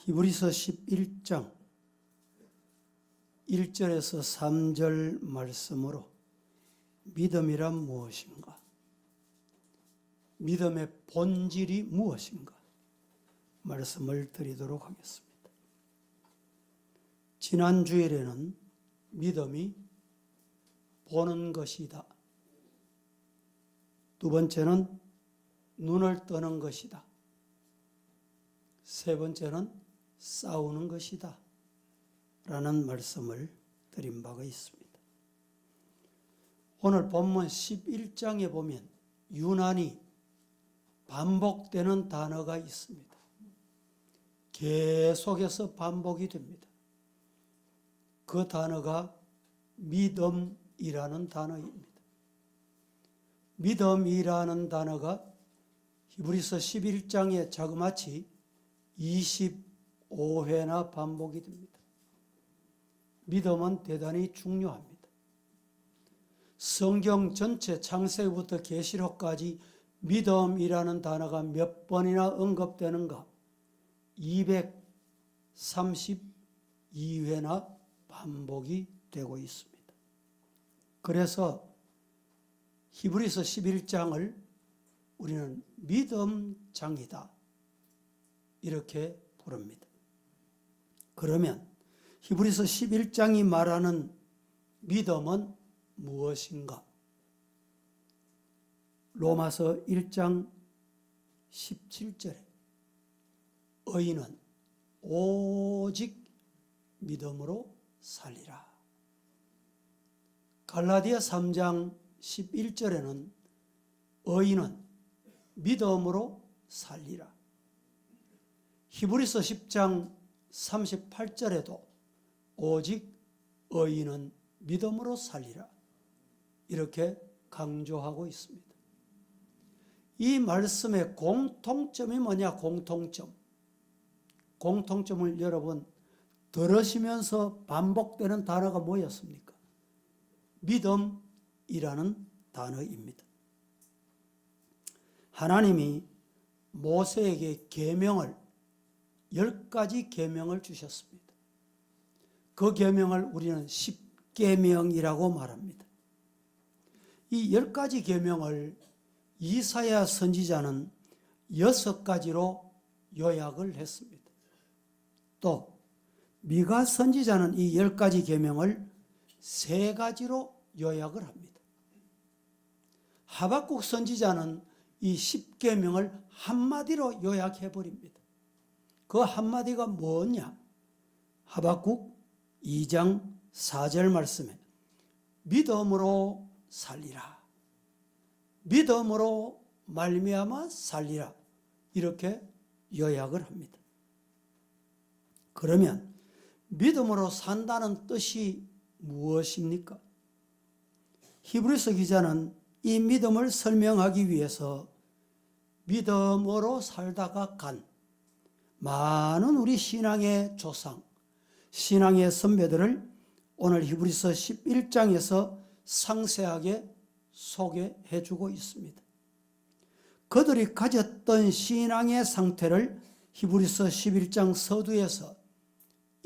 히브리서 11장 1절에서 3절 말씀으로 믿음이란 무엇인가? 믿음의 본질이 무엇인가? 말씀을 드리도록 하겠습니다. 지난 주일에는 믿음이 보는 것이다. 두 번째는 눈을 뜨는 것이다. 세 번째는 싸우는 것이다. 라는 말씀을 드린 바가 있습니다. 오늘 본문 11장에 보면 유난히 반복되는 단어가 있습니다. 계속해서 반복이 됩니다. 그 단어가 믿음이라는 단어입니다. 믿음이라는 단어가 히브리서 11장에 자그마치 25회나 반복이 됩니다. 믿음은 대단히 중요합니다. 성경 전체 창세기부터 계시록까지 믿음이라는 단어가 몇 번이나 언급되는가? 232회나 반복이 되고 있습니다. 그래서 히브리서 11장을 우리는 믿음장이다 이렇게 부릅니다. 그러면 히브리서 11장이 말하는 믿음은 무엇인가? 로마서 1장 17절에 의인은 오직 믿음으로 살리라. 갈라디아 3장 11절에는 의인은 믿음으로 살리라. 히브리서 10장 38절에도 오직 의인은 믿음으로 살리라. 이렇게 강조하고 있습니다. 이 말씀의 공통점이 뭐냐? 공통점을 여러분 들으시면서 반복되는 단어가 뭐였습니까? 믿음이라는 단어입니다. 하나님이 모세에게 계명을 10가지 계명을 주셨습니다. 그 계명을 우리는 10계명이라고 말합니다. 이 10가지 계명을 이사야 선지자는 6가지로 요약을 했습니다. 또 미가 선지자는 이 10가지 계명을 3가지로 요약을 합니다. 하박국 선지자는 이 10계명을 한마디로 요약해 버립니다. 그 한마디가 뭐냐? 하박국 2장 4절 말씀에 믿음으로 살리라. 믿음으로 말미암아 살리라. 이렇게 요약을 합니다. 그러면 믿음으로 산다는 뜻이 무엇입니까? 히브리서 기자는 이 믿음을 설명하기 위해서 믿음으로 살다가 간 많은 우리 신앙의 조상, 신앙의 선배들을 오늘 히브리서 11장에서 상세하게 소개해 주고 있습니다. 그들이 가졌던 신앙의 상태를 히브리서 11장 서두에서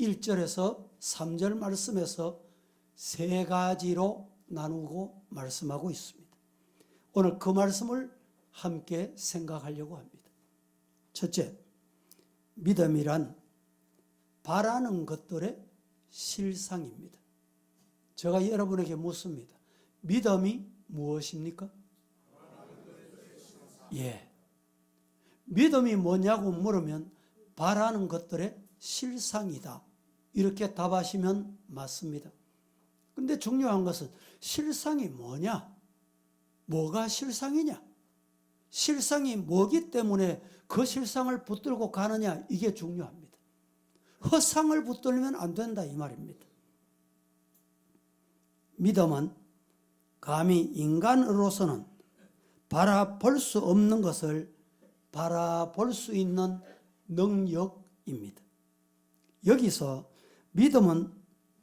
1절에서 3절 말씀에서 3가지로 나누고 말씀하고 있습니다. 오늘 그 말씀을 함께 생각하려고 합니다. 첫째, 믿음이란 바라는 것들의 실상입니다. 제가 여러분에게 묻습니다. 믿음이 무엇입니까? 예. 믿음이 뭐냐고 물으면 바라는 것들의 실상이다. 이렇게 답하시면 맞습니다. 근데 중요한 것은 실상이 뭐냐? 뭐가 실상이냐? 실상이 뭐기 때문에 그 실상을 붙들고 가느냐? 이게 중요합니다. 허상을 붙들면 안 된다 이 말입니다. 믿음은 감히 인간으로서는 바라볼 수 없는 것을 바라볼 수 있는 능력입니다. 여기서 믿음은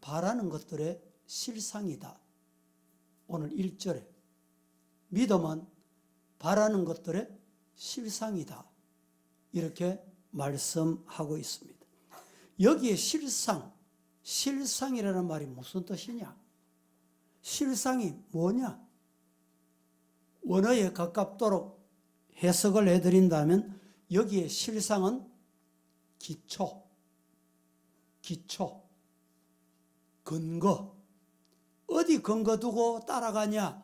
바라는 것들의 실상이다. 오늘 1절에 믿음은 바라는 것들의 실상이다. 이렇게 말씀하고 있습니다. 여기에 실상이라는 말이 무슨 뜻이냐? 실상이 뭐냐? 원어에 가깝도록 해석을 해드린다면 여기에 실상은 기초, 근거. 어디 근거 두고 따라가냐?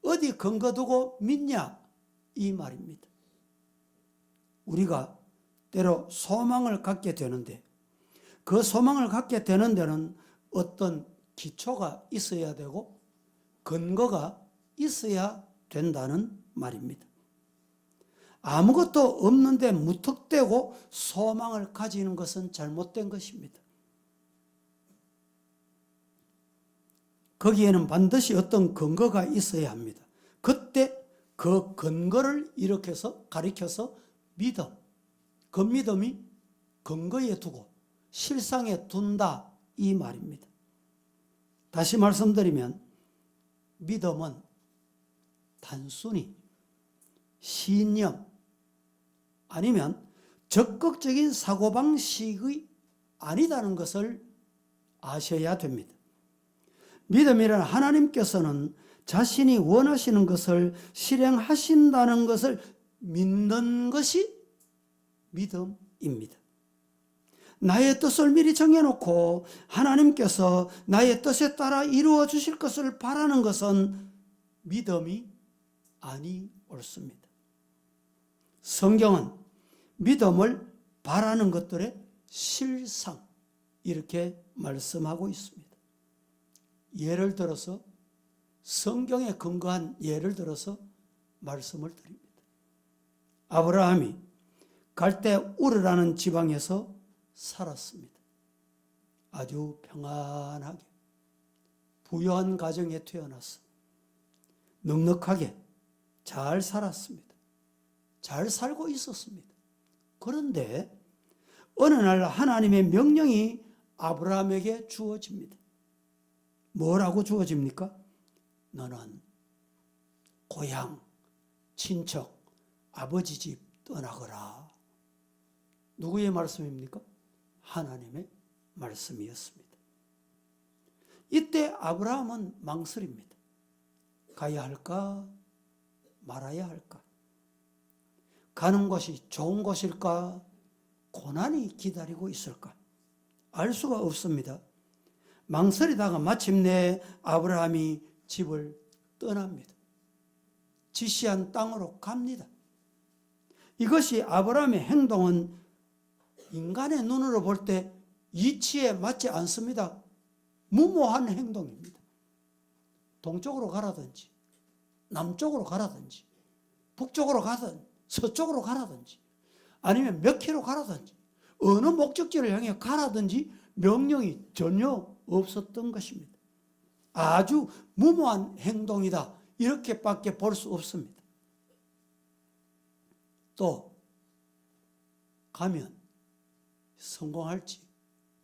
어디 근거 두고 믿냐? 이 말입니다. 우리가 때로 소망을 갖게 되는데 그 소망을 갖게 되는 데는 어떤 기초가 있어야 되고 근거가 있어야 된다는 말입니다. 아무것도 없는데 무턱대고 소망을 가지는 것은 잘못된 것입니다. 거기에는 반드시 어떤 근거가 있어야 합니다. 그때 그 근거를 가리켜서 믿음, 그 믿음이 근거에 두고 실상에 둔다 이 말입니다. 다시 말씀드리면 믿음은 단순히 신념 아니면 적극적인 사고방식이 아니다는 것을 아셔야 됩니다. 믿음이란 하나님께서는 자신이 원하시는 것을 실행하신다는 것을 믿는 것이 믿음입니다. 나의 뜻을 미리 정해놓고 하나님께서 나의 뜻에 따라 이루어 주실 것을 바라는 것은 믿음이 아니 옳습니다. 성경은 믿음을 바라는 것들의 실상 이렇게 말씀하고 있습니다. 예를 들어서 성경에 근거한 예를 들어서 말씀을 드립니다. 아브라함이 갈대 우르라는 지방에서 살았습니다. 아주 평안하게 부유한 가정에 태어나서 넉넉하게 잘 살았습니다. 잘 살고 있었습니다. 그런데 어느 날 하나님의 명령이 아브라함에게 주어집니다. 뭐라고 주어집니까? 너는 고향, 친척, 아버지 집 떠나거라. 누구의 말씀입니까? 하나님의 말씀이었습니다. 이때 아브라함은 망설입니다. 가야 할까? 말아야 할까? 가는 곳이 좋은 곳일까? 고난이 기다리고 있을까? 알 수가 없습니다. 망설이다가 마침내 아브라함이 집을 떠납니다. 지시한 땅으로 갑니다. 이것이 아브라함의 행동은 인간의 눈으로 볼 때 이치에 맞지 않습니다. 무모한 행동입니다. 동쪽으로 가라든지 남쪽으로 가라든지 북쪽으로 가든 서쪽으로 가라든지 아니면 몇 킬로 가라든지 어느 목적지를 향해 가라든지 명령이 전혀 없었던 것입니다. 아주 무모한 행동이다 이렇게밖에 볼 수 없습니다. 또 가면 성공할지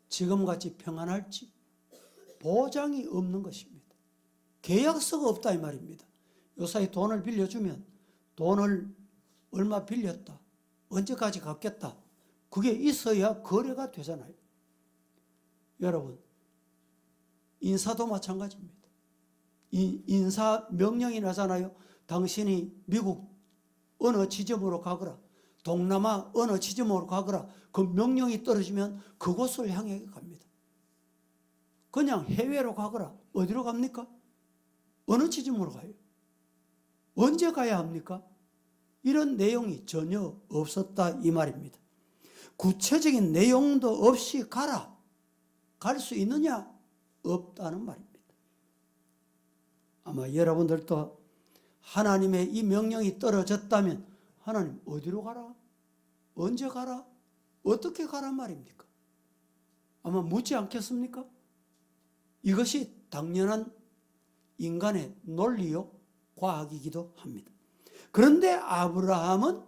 지금같이 평안할지 보장이 없는 것입니다. 계약서가 없다 이 말입니다. 요사이 돈을 빌려주면 돈을 얼마 빌렸다 언제까지 갚겠다 그게 있어야 거래가 되잖아요. 여러분 인사도 마찬가지입니다. 인사 명령이 나잖아요. 당신이 미국 어느 지점으로 가거라 동남아 어느 지점으로 가거라 그 명령이 떨어지면 그곳을 향해 갑니다. 그냥 해외로 가거라 어디로 갑니까? 어느 지점으로 가요? 언제 가야 합니까? 이런 내용이 전혀 없었다 이 말입니다. 구체적인 내용도 없이 가라. 갈 수 있느냐? 없다는 말입니다. 아마 여러분들도 하나님의 이 명령이 떨어졌다면 하나님 어디로 가라? 언제 가라? 어떻게 가란 말입니까? 아마 묻지 않겠습니까? 이것이 당연한 인간의 논리요 과학이기도 합니다. 그런데 아브라함은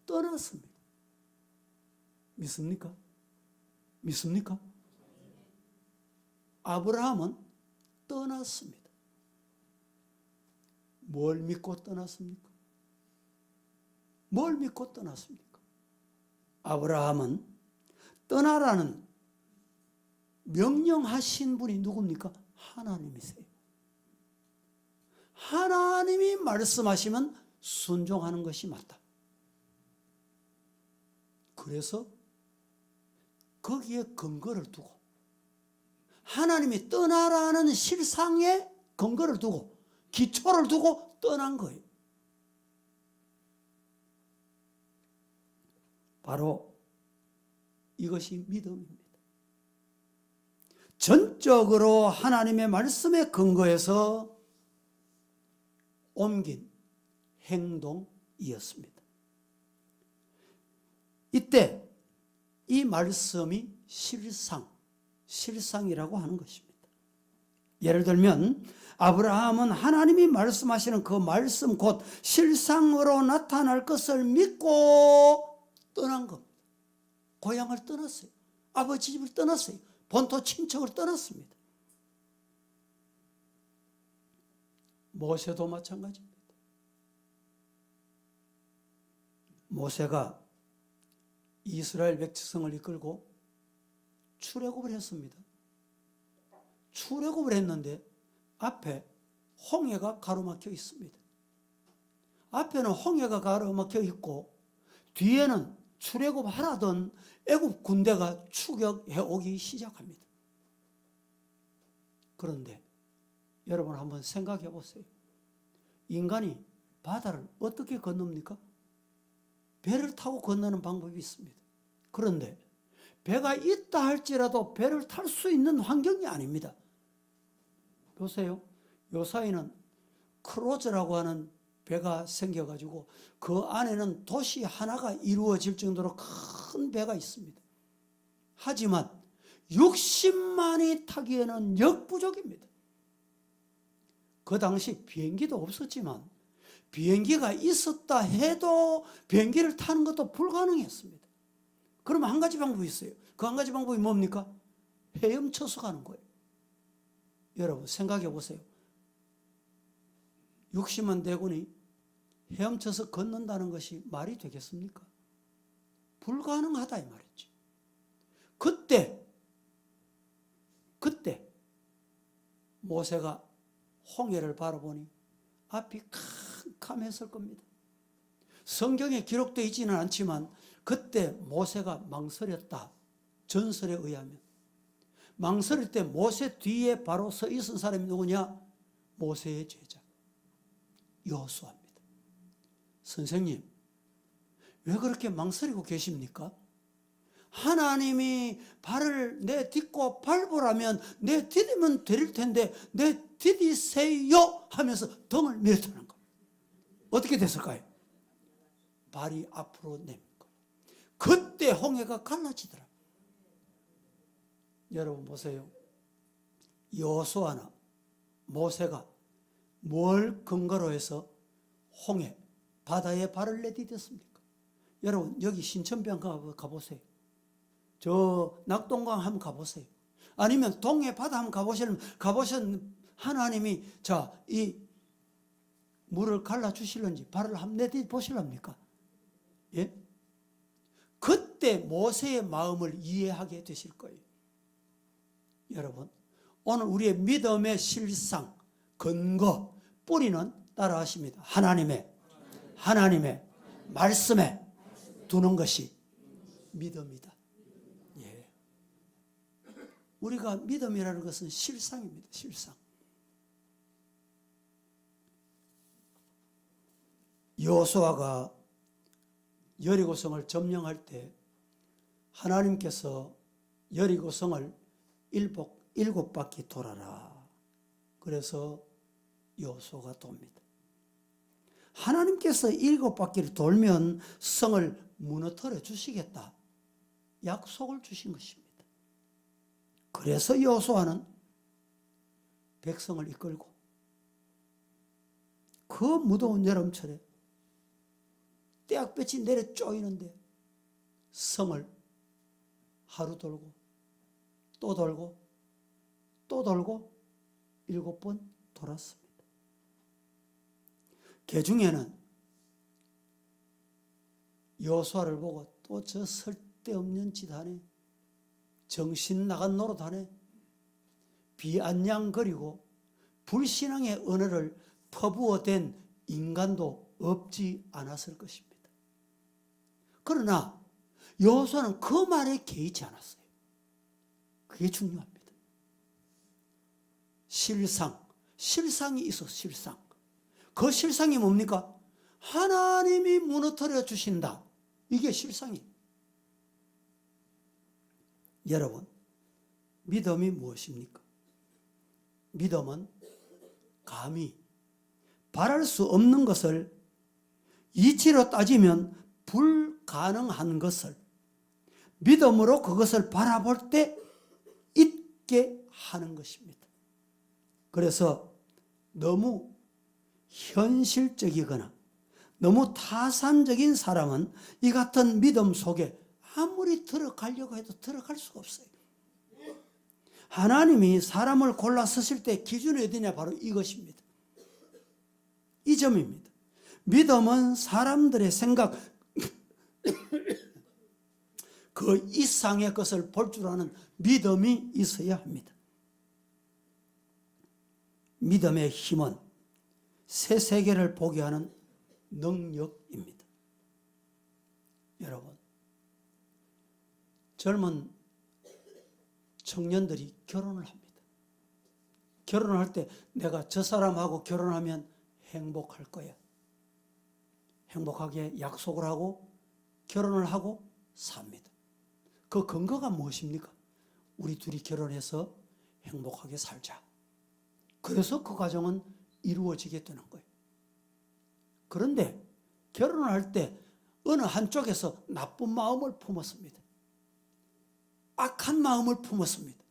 떠났습니다. 믿습니까? 믿습니까? 아브라함은 떠났습니다. 뭘 믿고 떠났습니까? 뭘 믿고 떠났습니까? 아브라함은 떠나라는 명령하신 분이 누굽니까? 하나님이세요. 하나님이 말씀하시면 순종하는 것이 맞다. 그래서 거기에 근거를 두고 하나님이 떠나라는 실상에 근거를 두고 기초를 두고 떠난 거예요. 바로 이것이 믿음입니다. 전적으로 하나님의 말씀에 근거해서 옮긴 행동이었습니다. 이때 이 말씀이 실상이라고 하는 것입니다. 예를 들면 아브라함은 하나님이 말씀하시는 그 말씀 곧 실상으로 나타날 것을 믿고 떠난 겁니다. 고향을 떠났어요. 아버지 집을 떠났어요. 본토 친척을 떠났습니다. 모세도 마찬가지입니다. 모세가 이스라엘 백성을 이끌고 출애굽을 했습니다. 출애굽을 했는데 앞에 홍해가 가로막혀 있습니다. 앞에는 홍해가 가로막혀 있고 뒤에는 출애굽하라던 애굽 군대가 추격해 오기 시작합니다. 그런데 여러분 한번 생각해 보세요. 인간이 바다를 어떻게 건넙니까? 배를 타고 건너는 방법이 있습니다. 그런데 배가 있다 할지라도 배를 탈 수 있는 환경이 아닙니다. 보세요. 요사이는 크루즈라고 하는 배가 생겨가지고 그 안에는 도시 하나가 이루어질 정도로 큰 배가 있습니다. 하지만 60만이 타기에는 역부족입니다. 그 당시 비행기도 없었지만 비행기가 있었다 해도 비행기를 타는 것도 불가능했습니다. 그러면 한 가지 방법이 있어요. 그 한 가지 방법이 뭡니까? 헤엄쳐서 가는 거예요. 여러분 생각해 보세요. 60만 대군이 헤엄쳐서 걷는다는 것이 말이 되겠습니까? 불가능하다 이 말이죠. 그때 모세가 홍해를 바라보니 앞이 캄캄했을 겁니다. 성경에 기록되어 있지는 않지만 그때 모세가 망설였다. 전설에 의하면. 망설일 때 모세 뒤에 바로 서 있은 사람이 누구냐? 모세의 제자 여호수아입니다. 선생님, 왜 그렇게 망설이고 계십니까? 하나님이 발을 내딛고 밟으라면 내디디면 될 텐데 내디디세요 하면서 등을 밀어주는 거예요. 어떻게 됐을까요? 발이 앞으로 냅니다. 그때 홍해가 갈라지더라. 여러분 보세요. 여호수아나 모세가 뭘 근거로 해서 홍해 바다에 발을 내디뎠습니까? 여러분 여기 신천변 가보세요. 저 낙동강 한번 가보세요. 아니면 동해 바다 한번 가보시면 하나님이 이 물을 갈라주실런지 발을 한번 내디보실랍니까? 예? 그때 모세의 마음을 이해하게 되실 거예요. 여러분 오늘 우리의 믿음의 실상, 근거, 뿌리는 따라하십니다. 하나님의 말씀에 두는 것이 믿음이다. 예. 우리가 믿음이라는 것은 실상입니다. 실상. 여호수아가 여리고성을 점령할 때 하나님께서 여리고성을 일곱 바퀴 돌아라. 그래서 여호수아가 돕니다. 하나님께서 7바퀴를 돌면 성을 무너뜨려 주시겠다. 약속을 주신 것입니다. 그래서 여호수아는 백성을 이끌고 그 무더운 여름철에 떼약볕이 내려 쪼이는데 성을 하루 돌고 또 돌고 또 돌고 7번 돌았습니다. 그 중에는 여호수아를 보고 또 저 쓸데없는 짓 하네. 정신 나간 노릇하네. 비아냥거리고 불신앙의 언어를 퍼부어댄 인간도 없지 않았을 것입니다. 그러나 여호수아는 그 말에 개의치 않았어요. 그게 중요합니다. 실상이 있어. 실상. 그 실상이 뭡니까? 하나님이 무너뜨려 주신다. 이게 실상이에요. 여러분, 믿음이 무엇입니까? 믿음은 감히 바랄 수 없는 것을 이치로 따지면 불가능한 것을 믿음으로 그것을 바라볼 때 있게 하는 것입니다. 그래서 너무 현실적이거나 너무 타산적인 사람은 이 같은 믿음 속에 아무리 들어가려고 해도 들어갈 수가 없어요. 하나님이 사람을 골라 쓰실 때 기준이 어디냐? 바로 이것입니다. 이 점입니다. 믿음은 사람들의 생각 그 이상의 것을 볼 줄 아는 믿음이 있어야 합니다. 믿음의 힘은 새 세계를 보게 하는 능력입니다. 여러분, 젊은 청년들이 결혼을 합니다. 결혼을 할 때 내가 저 사람하고 결혼하면 행복할 거야. 행복하게 약속을 하고 결혼을 하고 삽니다. 그 근거가 무엇입니까? 우리 둘이 결혼해서 행복하게 살자. 그래서 그 가정은 이루어지게 되는 거예요. 그런데 결혼을 할 때 어느 한쪽에서 나쁜 마음을 품었습니다. 악한 마음을 품었습니다.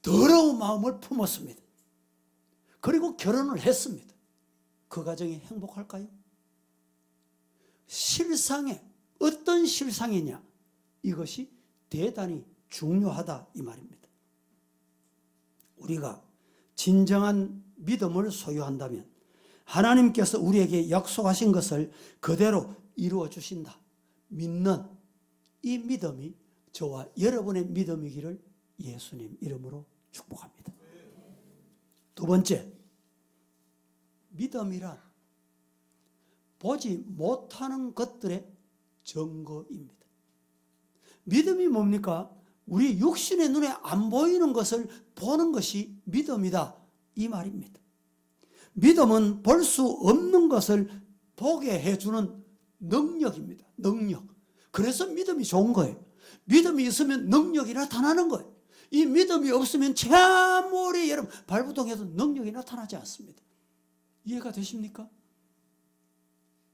더러운 마음을 품었습니다. 그리고 결혼을 했습니다. 그 가정이 행복할까요? 실상에 어떤 실상이냐? 이것이 대단히 중요하다 이 말입니다. 우리가 진정한 믿음을 소유한다면 하나님께서 우리에게 약속하신 것을 그대로 이루어 주신다. 믿는 이 믿음이 저와 여러분의 믿음이기를 예수님 이름으로 축복합니다. 두 번째, 믿음이란 보지 못하는 것들의 증거입니다. 믿음이 뭡니까? 우리 육신의 눈에 안 보이는 것을 보는 것이 믿음이다 이 말입니다. 믿음은 볼 수 없는 것을 보게 해주는 능력입니다. 능력. 그래서 믿음이 좋은 거예요. 믿음이 있으면 능력이 나타나는 거예요. 이 믿음이 없으면 아무리 여러분 발부동해도 능력이 나타나지 않습니다. 이해가 되십니까?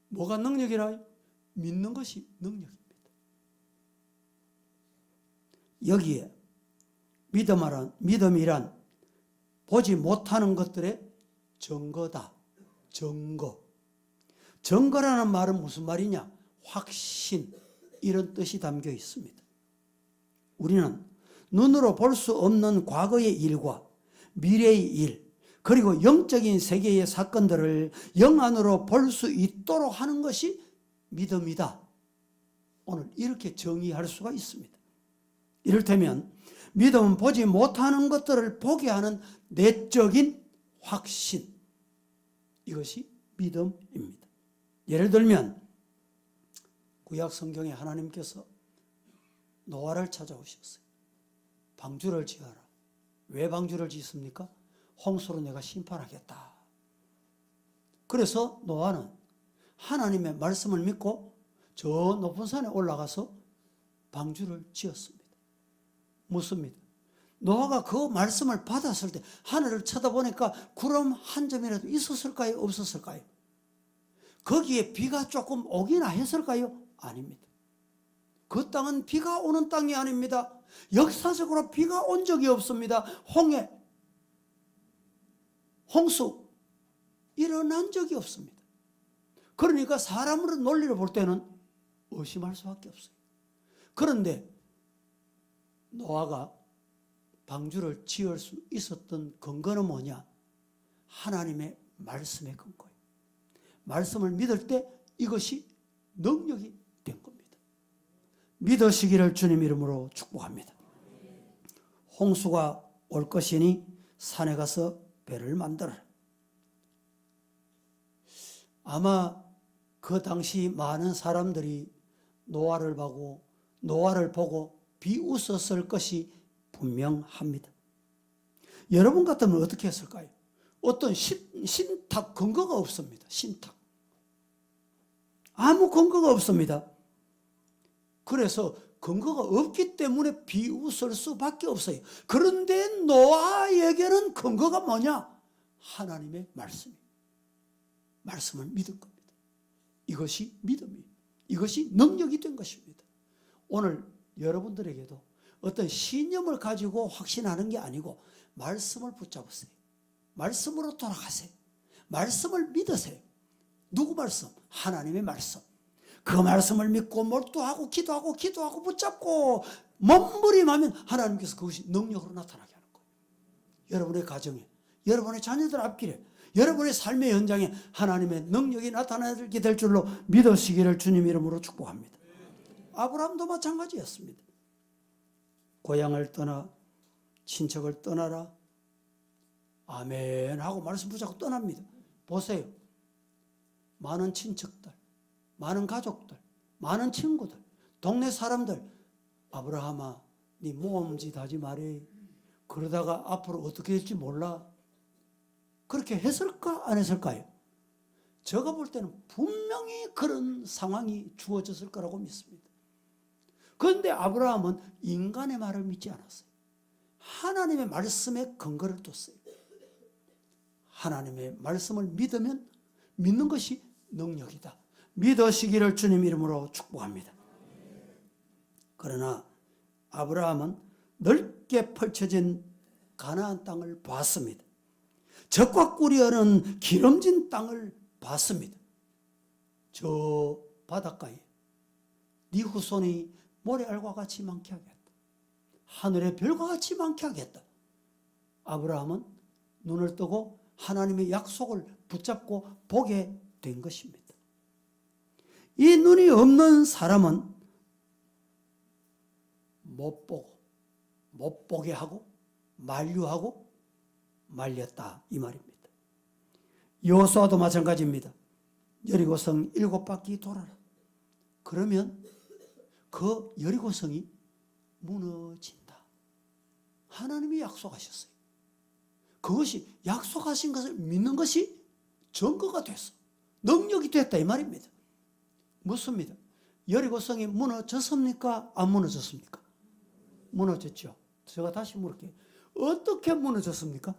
뭐가 능력이라? 믿는 것이 능력입니다. 여기에 믿음이란 보지 못하는 것들의 증거다. 증거. 증거라는 말은 무슨 말이냐? 확신, 이런 뜻이 담겨 있습니다. 우리는 눈으로 볼 수 없는 과거의 일과 미래의 일, 그리고 영적인 세계의 사건들을 영 안으로 볼 수 있도록 하는 것이 믿음이다. 오늘 이렇게 정의할 수가 있습니다. 이를테면 믿음은 보지 못하는 것들을 보게 하는 내적인 확신, 이것이 믿음입니다. 예를 들면 구약 성경에 하나님께서 노아를 찾아오셨어요. 방주를 지어라. 왜 방주를 짓습니까? 홍수로 내가 심판하겠다. 그래서 노아는 하나님의 말씀을 믿고 저 높은 산에 올라가서 방주를 지었습니다. 묻습니다. 노아가 그 말씀을 받았을 때 하늘을 쳐다보니까 구름 한 점이라도 있었을까요? 없었을까요? 거기에 비가 조금 오기나 했을까요? 아닙니다. 그 땅은 비가 오는 땅이 아닙니다. 역사적으로 비가 온 적이 없습니다. 홍수 일어난 적이 없습니다. 그러니까 사람으로 논리를 볼 때는 의심할 수밖에 없어요. 그런데 노아가 방주를 지을 수 있었던 근거는 뭐냐? 하나님의 말씀의 근거예요. 말씀을 믿을 때 이것이 능력이 된 겁니다. 믿으시기를 주님 이름으로 축복합니다. 홍수가 올 것이니 산에 가서 배를 만들어라. 아마 그 당시 많은 사람들이 노아를 보고 비웃었을 것이 분명합니다. 여러분 같으면 어떻게 했을까요? 어떤 신탁 근거가 없습니다. 신탁. 아무 근거가 없습니다. 그래서 근거가 없기 때문에 비웃을 수밖에 없어요. 그런데 노아에게는 근거가 뭐냐? 하나님의 말씀이에요. 말씀을 믿은 겁니다. 이것이 믿음이에요. 이것이 능력이 된 것입니다. 오늘 여러분들에게도 어떤 신념을 가지고 확신하는 게 아니고 말씀을 붙잡으세요. 말씀으로 돌아가세요. 말씀을 믿으세요. 누구 말씀? 하나님의 말씀. 그 말씀을 믿고 몰두하고 기도하고 붙잡고 몸부림하면 하나님께서 그것이 능력으로 나타나게 하는 거예요. 여러분의 가정에, 여러분의 자녀들 앞길에, 여러분의 삶의 현장에 하나님의 능력이 나타나게 될 줄로 믿으시기를 주님 이름으로 축복합니다. 아브라함도 마찬가지였습니다. 고향을 떠나 친척을 떠나라. 아멘 하고 말씀 붙잡고 떠납니다. 보세요. 많은 친척들, 많은 가족들, 많은 친구들, 동네 사람들, 아브라함아, 네 모험짓 하지 말해. 그러다가 앞으로 어떻게 될지 몰라. 그렇게 했을까 안 했을까요? 제가 볼 때는 분명히 그런 상황이 주어졌을 거라고 믿습니다. 그런데 아브라함은 인간의 말을 믿지 않았어요. 하나님의 말씀에 근거를 뒀어요. 하나님의 말씀을 믿으면 믿는 것이 능력이다. 믿으시기를 주님 이름으로 축복합니다. 그러나 아브라함은 넓게 펼쳐진 가나안 땅을 봤습니다. 젖과 꿀이 흐르는 기름진 땅을 봤습니다. 저 바닷가에 네 후손이 모래알과 같이 많게 하겠다. 하늘의 별과 같이 많게 하겠다. 아브라함은 눈을 뜨고 하나님의 약속을 붙잡고 보게 된 것입니다. 이 눈이 없는 사람은 못 보게 하고 만류하고 말렸다 이 말입니다. 여호수아도 마찬가지입니다. 여리고성 7바퀴 돌아라. 그러면 그 여리고성이 무너진다. 하나님이 약속하셨어요. 그것이 약속하신 것을 믿는 것이 증거가 됐어. 능력이 됐다 이 말입니다. 묻습니다. 여리고성이 무너졌습니까? 안 무너졌습니까? 무너졌죠. 제가 다시 물을게요. 어떻게 무너졌습니까?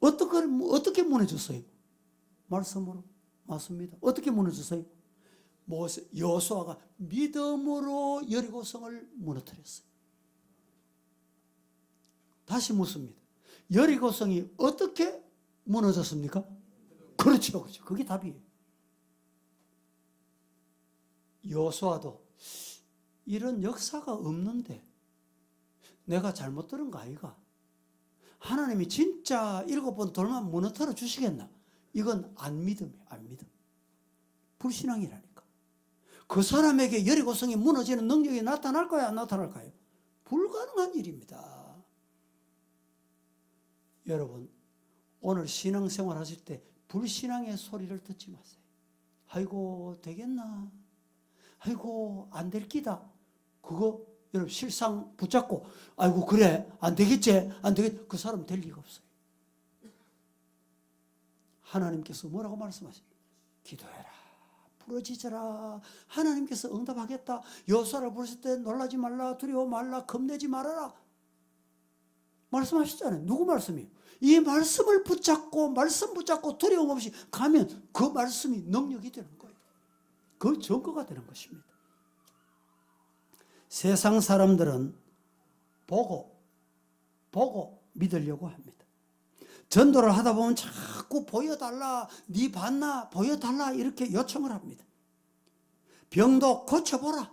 어떻게 무너졌어요? 말씀으로. 맞습니다. 어떻게 무너졌어요? 여호수아가 믿음으로 여리고성을 무너뜨렸어요. 다시 묻습니다. 여리고성이 어떻게 무너졌습니까? 그렇죠. 그게 답이에요. 여호수아도 이런 역사가 없는데 내가 잘못 들은 거 아이가? 하나님이 진짜 7번 돌만 무너뜨려 주시겠나? 이건 안 믿음이에요. 안 믿음. 불신앙이라니까. 그 사람에게 여리고성이 무너지는 능력이 나타날까요? 안 나타날까요? 불가능한 일입니다. 여러분, 오늘 신앙생활 하실 때 불신앙의 소리를 듣지 마세요. 아이고 되겠나? 아이고 안 될 기다. 그거 여러분 실상 붙잡고 아이고 그래 안 되겠지 안 되겠지 그 사람 될 리가 없어요. 하나님께서 뭐라고 말씀하십니까? 기도해라. 부르짖어라. 하나님께서 응답하겠다. 여호수아를 부르실 때 놀라지 말라. 두려워 말라. 겁내지 말아라. 말씀하셨잖아요. 누구 말씀이에요? 이 말씀을 붙잡고 말씀 붙잡고 두려움 없이 가면 그 말씀이 능력이 되는 거예요. 그 증거가 되는 것입니다. 세상 사람들은 보고 믿으려고 합니다. 전도를 하다 보면 자꾸 보여달라, 네 봤나, 보여달라 이렇게 요청을 합니다. 병도 고쳐보라,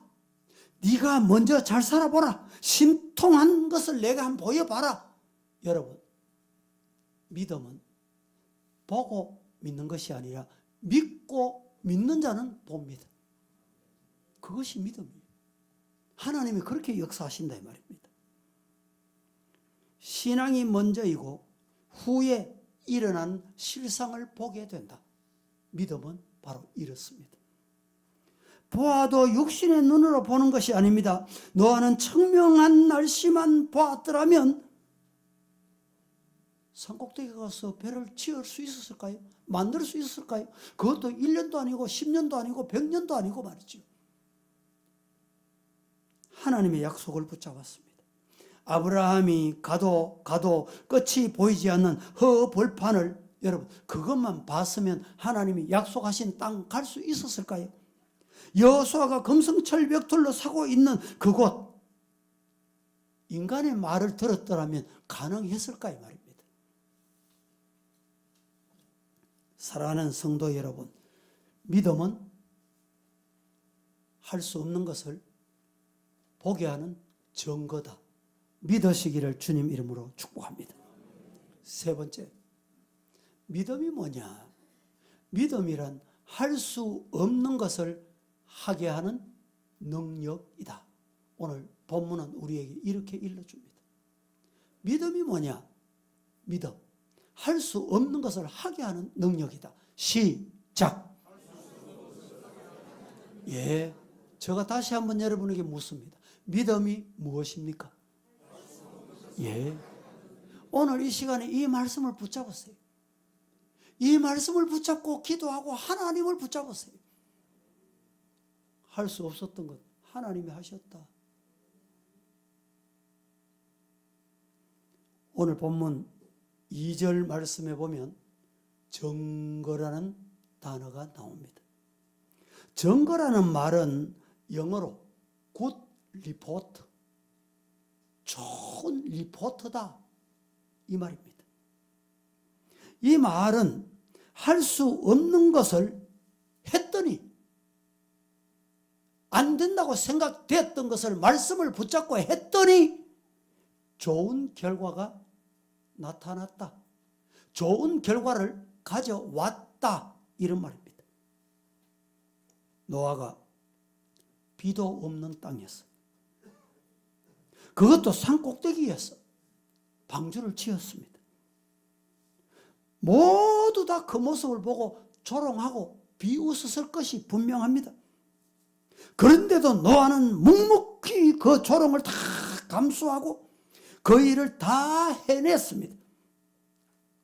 네가 먼저 잘 살아보라, 심통한 것을 내가 한번 보여봐라. 여러분, 믿음은 보고 믿는 것이 아니라 믿고 믿는 자는 봅니다. 그것이 믿음이에요. 하나님이 그렇게 역사하신다 이 말입니다. 신앙이 먼저이고 후에 일어난 실상을 보게 된다. 믿음은 바로 이렇습니다. 보아도 육신의 눈으로 보는 것이 아닙니다. 노아는 청명한 날씨만 보았더라면 산꼭대기에 가서 배를 지을 수 있었을까요? 만들 수 있었을까요? 그것도 1년도 아니고 10년도 아니고 100년도 아니고 말이죠. 하나님의 약속을 붙잡았습니다. 아브라함이 가도 끝이 보이지 않는 허벌판을, 여러분, 그것만 봤으면 하나님이 약속하신 땅 갈 수 있었을까요? 여호수아가 금성철벽 둘러싸고 있는 그곳, 인간의 말을 들었더라면 가능했을까요? 말입니다. 사랑하는 성도 여러분, 믿음은 할 수 없는 것을 보게 하는 증거다. 믿으시기를 주님 이름으로 축복합니다. 세 번째, 믿음이 뭐냐? 믿음이란 할 수 없는 것을 하게 하는 능력이다. 오늘 본문은 우리에게 이렇게 일러줍니다. 믿음이 뭐냐? 믿음, 할 수 없는 것을 하게 하는 능력이다. 시작. 예, 제가 다시 한번 여러분에게 묻습니다. 믿음이 무엇입니까? 예, 오늘 이 시간에 이 말씀을 붙잡으세요. 이 말씀을 붙잡고 기도하고 하나님을 붙잡으세요. 할 수 없었던 것 하나님이 하셨다. 오늘 본문 2절 말씀에 보면 증거라는 단어가 나옵니다. 증거라는 말은 영어로 good report, 좋은 리포트다, 이 말입니다. 이 말은 할 수 없는 것을 했더니 안 된다고 생각됐던 것을 말씀을 붙잡고 했더니 좋은 결과가 나타났다. 좋은 결과를 가져왔다. 이런 말입니다. 노아가 비도 없는 땅이었어. 그것도 산 꼭대기에서 방주를 지었습니다. 모두 다 그 모습을 보고 조롱하고 비웃었을 것이 분명합니다. 그런데도 노아는 묵묵히 그 조롱을 다 감수하고 그 일을 다 해냈습니다.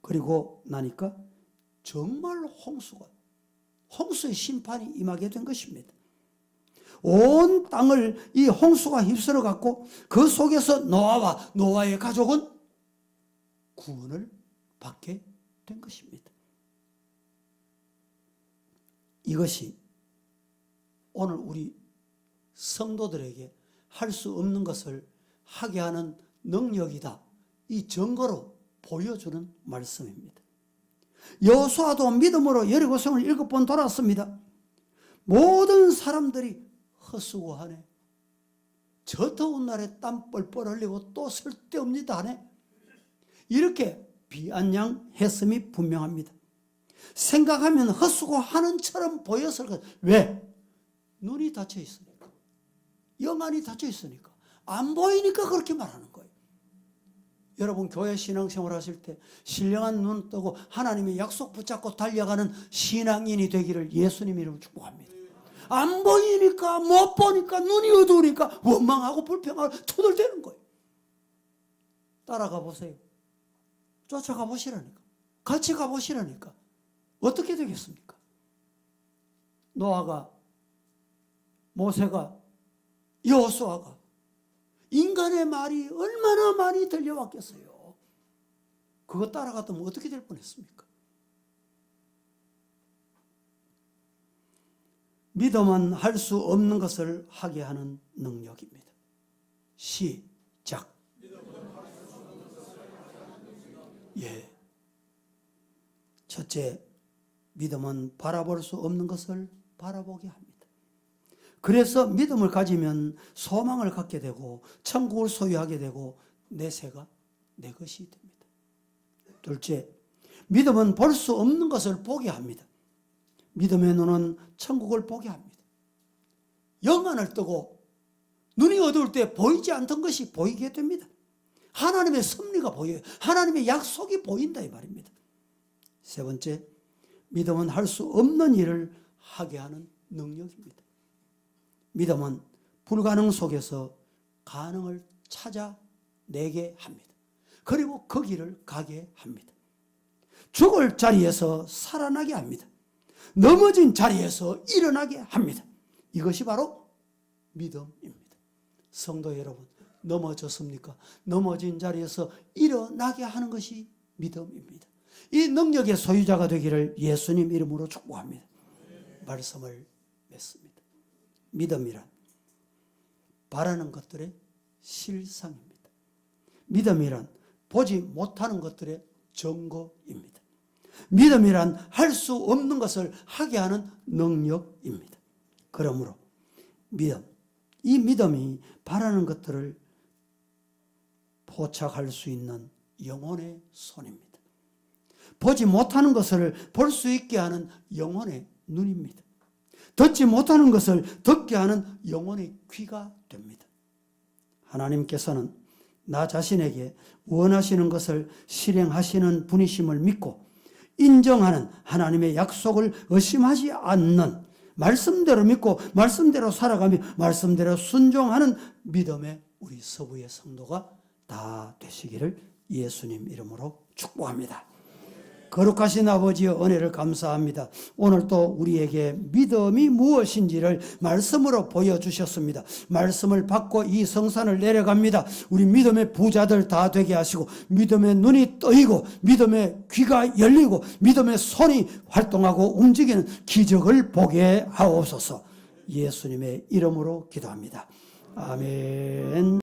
그리고 나니까 정말 홍수의 심판이 임하게 된 것입니다. 온 땅을 이 홍수가 휩쓸어 갔고 그 속에서 노아와 노아의 가족은 구원을 받게 된 것입니다. 이것이 오늘 우리 성도들에게 할 수 없는 것을 하게 하는 능력이다. 이 증거로 보여주는 말씀입니다. 여호수아도 믿음으로 여리고성을 7번 돌았습니다. 모든 사람들이 헛수고하네. 저 더운 날에 땀 뻘뻘 흘리고 또 쓸데없니다 하네. 이렇게 비아냥했음이 분명합니다. 생각하면 헛수고하는 처럼 보였을 것. 왜? 눈이 닫혀 있으니까, 영안이 닫혀 있으니까, 안 보이니까 그렇게 말하는 거예요. 여러분 교회 신앙생활 하실 때 신령한 눈 뜨고 하나님의 약속 붙잡고 달려가는 신앙인이 되기를 예수님 이름으로 축복합니다. 안 보이니까, 못 보니까, 눈이 어두우니까 원망하고 불평하고 투덜대는 거예요. 따라가 보세요. 쫓아가 보시라니까. 같이 가보시라니까. 어떻게 되겠습니까? 노아가, 모세가, 여호수아가 인간의 말이 얼마나 많이 들려왔겠어요. 그거 따라갔다면 어떻게 될 뻔했습니까? 믿음은 할 수 없는 것을 하게 하는 능력입니다. 시작. 예. 첫째, 믿음은 바라볼 수 없는 것을 바라보게 합니다. 그래서 믿음을 가지면 소망을 갖게 되고 천국을 소유하게 되고 내세가 내 것이 됩니다. 둘째, 믿음은 볼 수 없는 것을 보게 합니다. 믿음의 눈은 천국을 보게 합니다. 영안을 뜨고 눈이 어두울 때 보이지 않던 것이 보이게 됩니다. 하나님의 섭리가 보여요. 하나님의 약속이 보인다 이 말입니다. 세 번째, 믿음은 할 수 없는 일을 하게 하는 능력입니다. 믿음은 불가능 속에서 가능을 찾아내게 합니다. 그리고 그 길을 가게 합니다. 죽을 자리에서 살아나게 합니다. 넘어진 자리에서 일어나게 합니다. 이것이 바로 믿음입니다. 성도 여러분, 넘어졌습니까? 넘어진 자리에서 일어나게 하는 것이 믿음입니다. 이 능력의 소유자가 되기를 예수님 이름으로 축복합니다. 말씀을 맺습니다. 믿음이란 바라는 것들의 실상입니다. 믿음이란 보지 못하는 것들의 증거입니다. 믿음이란 할 수 없는 것을 하게 하는 능력입니다. 그러므로 믿음, 이 믿음이 바라는 것들을 포착할 수 있는 영혼의 손입니다. 보지 못하는 것을 볼 수 있게 하는 영혼의 눈입니다. 듣지 못하는 것을 듣게 하는 영혼의 귀가 됩니다. 하나님께서는 나 자신에게 원하시는 것을 실행하시는 분이심을 믿고 인정하는 하나님의 약속을 의심하지 않는, 말씀대로 믿고 말씀대로 살아가며 말씀대로 순종하는 믿음의 우리 서부의 성도가 다 되시기를 예수님 이름으로 축복합니다. 거룩하신 아버지의 은혜를 감사합니다. 오늘 또 우리에게 믿음이 무엇인지를 말씀으로 보여주셨습니다. 말씀을 받고 이 성산을 내려갑니다. 우리 믿음의 부자들 다 되게 하시고 믿음의 눈이 뜨이고 믿음의 귀가 열리고 믿음의 손이 활동하고 움직이는 기적을 보게 하옵소서. 예수님의 이름으로 기도합니다. 아멘.